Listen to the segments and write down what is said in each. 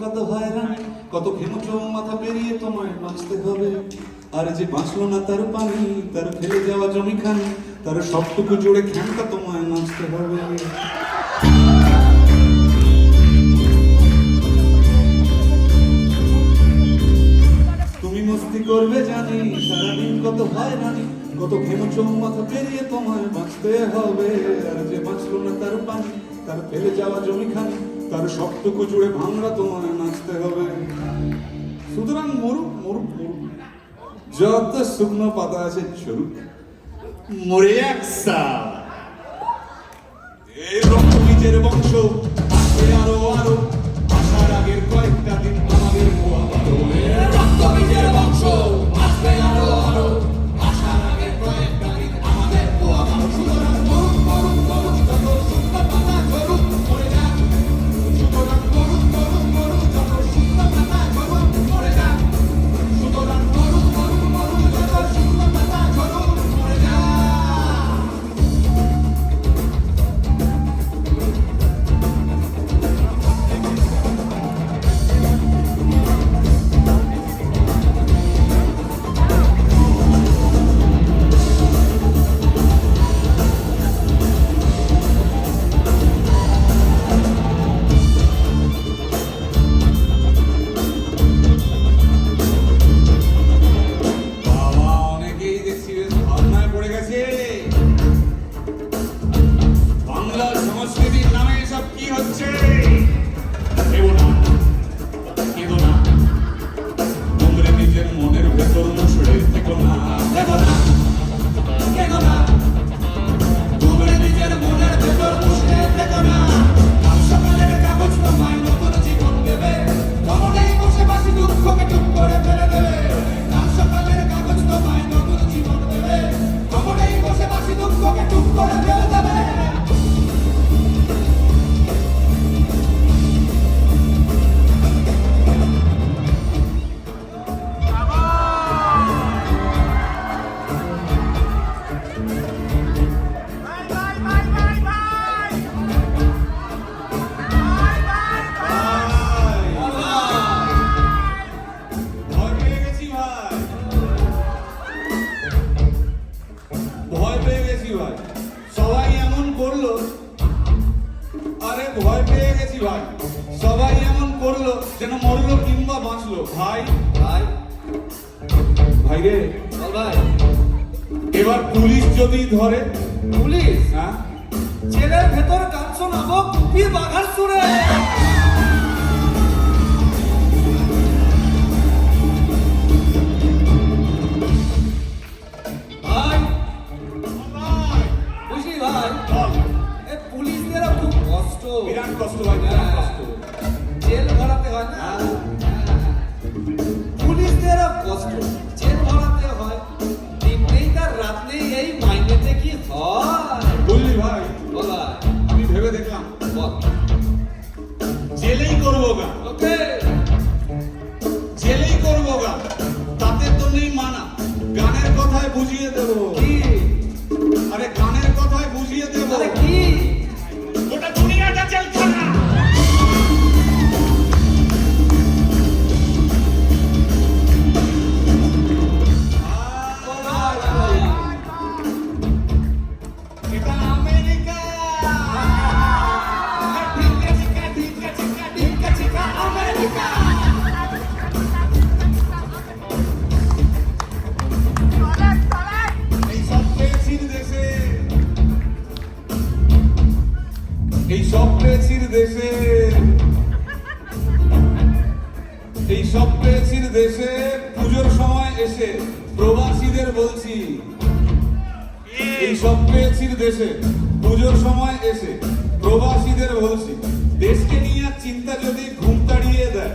কত হয়রান, কত খেমচো মাথা পেরিয়ে তোমায় বাঁচতে হবে। আর যে বাঁচলো না তার পানি, তার ফেলে যাওয়া জমিখানি, তার সবটুকু জুড়ে খ্যানটা তোমায় নাচতে হবে। তুমি মস্তি করবে জানি, সারাদিন কত হয়রানি, কত খেমচো মাথা পেরিয়ে তোমায় বাঁচতে হবে। আর যে বাঁচলো না তার পানি, তার ফেলে যাওয়া জমিখানি, তার সবটুকু জুড়ে ভাঙড়া তোমায় নাচতে হবে। সুতরাং মরুক মরুক মরুক, যত শুকনো পাতা আছে ছড়ুক, মরে একসা। এই রক্ত বীজের বংশ আসবে আরো আরো, আসার আগের কয়েকটা দিন আমাদের পোয়াবারো। রক্ত বীজের বংশ আসবে আরো আরো, আসার আগের কয়েকটা দিন আমাদের পোয়াবারো। সুতরাং মরুক মরুক মরুক, যত শুকনো পাতা ঝরুক, মরে যাক। সুতরাং মরুক মরুক মরুক, যত শুকনো পাতা ঝরুক, মরে যাক। সুতরাং মরুক মরুক মরুক, যত শুকনো পাতা ঝরুক, মরে যাক। সবাই এমন করলো, আরে ভয় পেয়ে গেছি ভাই। সবাই এমন করলো যেন মরলো কিংবা বাঁচলো। ভাই ভাই ভাই রে, ভাই এবার পুলিশ যদি ধরে? পুলিশ? হ্যাঁ, জেলের ভেতর গান শোনাবো কুপি বাঘার সুরে। বিরাট কষ্ট ভাই, বিরাট কষ্ট। জেল ভরাতে হয় না, পুলিশদেরও কষ্ট, জেল ভরাতে হয়। দিন নেই তার রাত নেই, এই মাইনেতে কি হয়? বললি ভাই, বলা আমি ভেবে দেখলাম, জেলেই করবো গা। ওকে, জেলেই করবো গা, তাতে তো নেই মানা। গানের কথায় বুঝিয়ে দেবো। কি? আরে গানের কথায় বুঝিয়ে দেবো। আরে কি? গোটা দুনিয়াটা জেলখানা। এটা আমেরিকা। আমেরিকা। এই সব পেয়েছির দেশে, এই সব পেয়েছির দেশে, এই সব পেয়েছির দেশে পুজোর সময় এসে প্রবাসীদের বলছি, এই সব পেয়েছির দেশে পুজোর সময় এসে প্রবাসীদের বলছি, দেশকে নিয়ে চিন্তা যদি ঘুম তাড়িয়ে দেয়,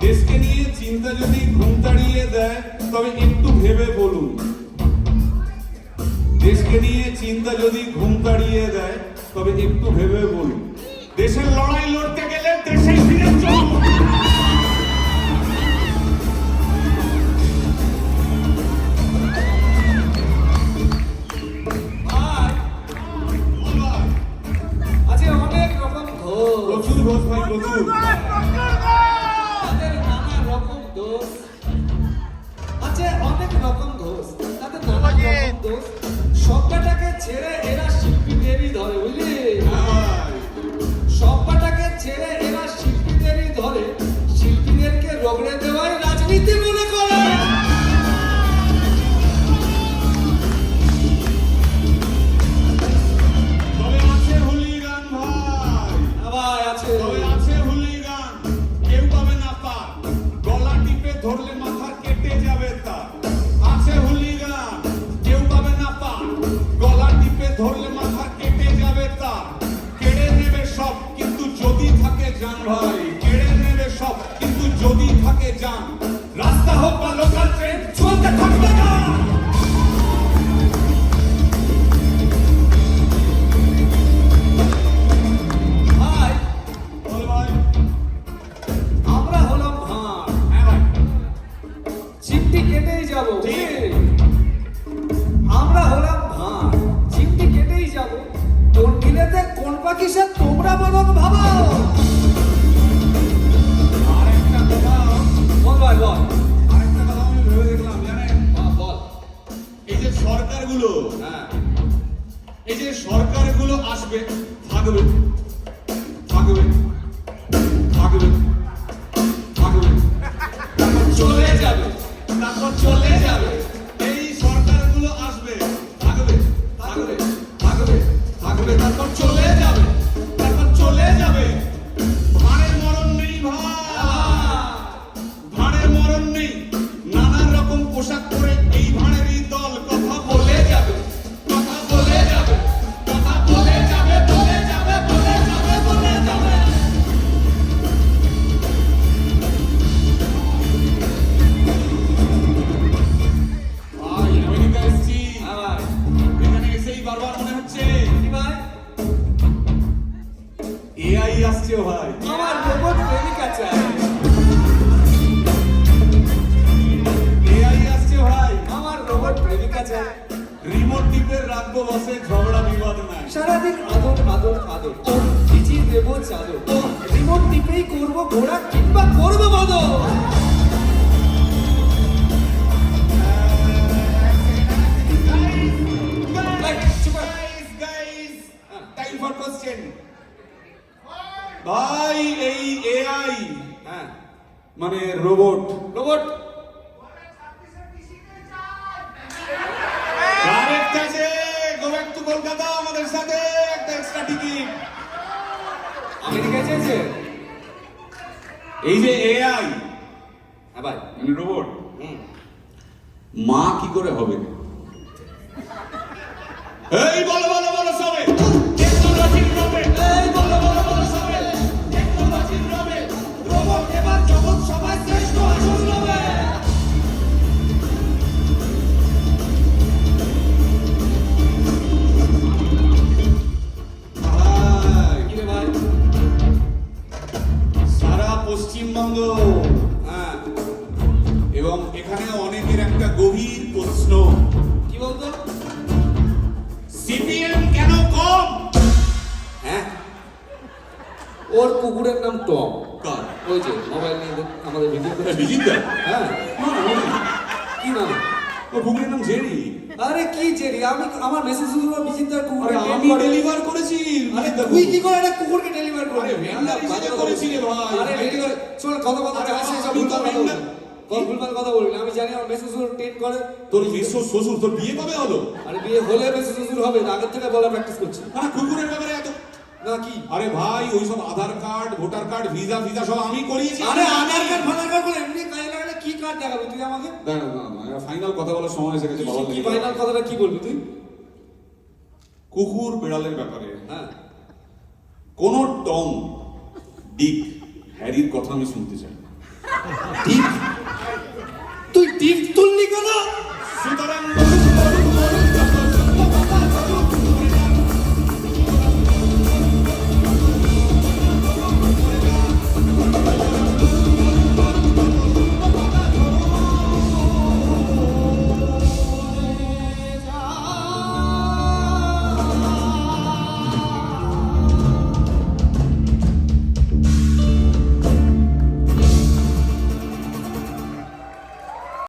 দেশকে নিয়ে চিন্তা যদি ঘুম তাড়িয়ে দেয়, তবে একটু ভেবে বলুন। দেশকে নিয়ে চিন্তা যদি ঘুম তাড়িয়ে দেয়, তবে একটু ভেবে বলুন। দেশের লড়াই লড়তে গেলে দেশে ফিরে চলুন। আছে অনেক রকম ঘোষ, প্রচুর ঘোষ ভাই, প্রচুর। ধরলে মাথা কেটে যাবে তার। আছে হুলিগান, কেউ পাবে না পার। গলার টিপে ধরলে মাথা কেটে যাবে তার। কেড়ে নেবে সব কিন্তু যদি থাকে জান ভাই, কেড়ে নেবে সব কিন্তু যদি থাকে জান। রাস্তা হোক বা লোকাল ট্রেন চলতে থাকবে না। ভাই, বল ভাই। আমরা হলাম ভাঁড়, হ্যাঁ ভাই, চিমটি কেটেই যাব। ঠিক। আমরা হলাম ভাঁড়, চিমটি কেটেই যাব। কোন ঢিলেতে কোন পাখি সে তোমরা বলো ভাবো। আরেকটা কথা, বল ভাই বল। আরেকটা কথা আমি ভেবে দেখলাম জানেন, বল। এই যে সরকারগুলো, হ্যাঁ, এই যে সরকারগুলো আসবে, থাকবে থাকবে থাকবে থাকবে, তারপর চলে যাবে, তারপর চলে যাবে। এই সরকারগুলো আসবে, থাকবে থাকবে থাকবে থাকবে, তারপর চলে যাবে, তারপর চলে যাবে। ভাঁড়ের মরণ নেই ভাই, ভাঁড়ের মরণ নেই। নানান রকম পোশাক পরে এই ভাঁড়েরই দল কথা বলে যাবে, কথা বলে যাবে, কথা বলে যাবে, বলে যাবে, বলে যাবে, বলে যাবে। ভাই আমেরিকা এসেছি, হ্যাঁ ভাই। এখানে এসেই বারবার মনে হচ্ছে কি ভাই? এআই আসছে ভাই। আমার রোবট প্রেমিকা চাই। এআই আসছে ভাই। আমার রোবট প্রেমিকা চাই। রিমোট টিপে রাখবো বসে, ঝগড়া বিবাদ নাই। সারাদিন আদর আদর আদর, ও ভিজিয়ে দেবো চাদর, ও রিমোট টিপেই করবো ঘোড়া কিংবা করবো বদল। Time for question. ভাই এই এআই হ্যাঁ, মানে রোবট, রোবট কারেক্ট আছে। গো ব্যাক টু কলকাতা, আমাদের সাথে একটা এক্সট্রা টিকিট। আমেরিকা চেয়েছে। এই যে এআই হ্যাঁ ভাই। মানে রোবট, হুম। মা কি করে হবে? এই বলো বলো বলো সবে, টেকনোলজির রবে। এই বলো বলো বলো সবে, টেকনোলজির রবে। রোবট এবার জগৎ সবাই শ্রেষ্ঠ আসন রবে। ভাই, কি রে ভাই? সারা পশ্চিমবঙ্গ, হ্যাঁ, এবং এখানে অনেকের একটা গভীর প্রশ্ন, কি বলতো? সিপিএম কেন কম? হ্যাঁ, ওর কুকুরের নাম টম। কার? ওই যে মোবাইল নিয়ে আমাদের ভিডিও করে। বিজিতদা? হ্যাঁ, না, না, না, কি নাম? ওর কুকুরের নাম জেরি। আরে কি জেরি? আমি আমার মেসেজ শুধু বিজিতার কুকুর। আরে আমি ডেলিভার করেছি। আরে বিজিতদার তুই কুকুর। কি করে একটা কুকুরকে ডেলিভার করবি? আরে ভেন্ডার হিসেবে করেছি রে ভাই। আরে ডেলিভার শোন, কথা আরে চালিয়ে সব আমি তো ভুলভাল কথা ভেন্ডার। বলবি। ভুলভাল কথা বলবি না। আমি জানি আমার মেসেজ টেন করে। তোর মেসো শ্বশুর, তোর বিয়ে কবে হলো? আরে বিয়ে হলে মেসেজ হবে, আগের থেকে বলা প্র্যাকটিস করছি। আরে কুকুরের ব্যাপারে এত, না কি? আরে ভাই ওই সব Aadhaar card, voter card, visa ফিসা সব আমি করিয়েছি। আরে আধার কার্ড ফাধার কার্ড বলে এমনি কাজে লাগালে কি কার্ড দেখাবি তুই আমাকে? না না না না, ফাইনাল কথা বলার সময় এসে গেছে বাবা। কি ফাইনাল কথাটা কি বলবি তুই? কুকুর বেড়ালের ব্যাপারে হ্যাঁ, কোন টম, ডিক, হ্যারির কথা আমি শুনতে চাই না। ঠিক। তুই টিপ তুললি কেন? সুতরাং